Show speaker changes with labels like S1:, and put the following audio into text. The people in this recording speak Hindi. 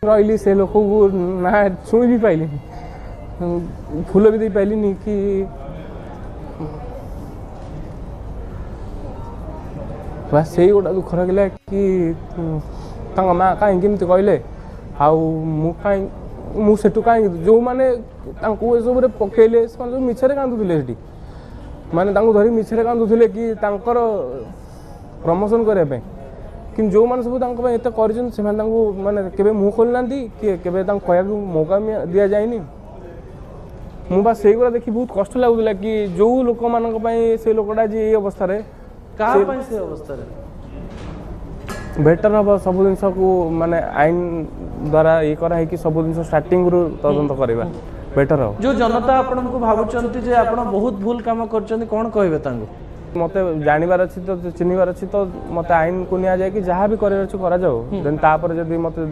S1: रही से लोक को ना छुई भी पाइली फूल भी दे पाइलिनी कि बस से गोटा दुख लगे कि माँ कहीं कहले मुझे कहीं जो मैंने सब पकड़े सब मिछरे कांदुले माने धरी मिछरे कांदुले कि प्रमोशन करने कि जो मैंने सब एत कर माने केबे मुँह खोलना कि केबे कहया मौका दि जाए मु बस से गुड़ा देखी बहुत कष्ट लगुला कि जो लोक मान से लोकटा आज ये अवस्था बेटर हम सब जिन को माने आईन द्वारा ये कराई कि सब जिन स्टार्टिंग रु तदंत करवा बेटर हो
S2: जो जनता आपन को भावुचंती जे आपन बहुत भूल काम करचंती कोन कहबे तांगो
S1: मते जानिबार अछि तो चिन्हिबार अछि तो मते आईन को निया जाय कि जहाँ भी करे अछि करा जाओ देन तापर जदी मते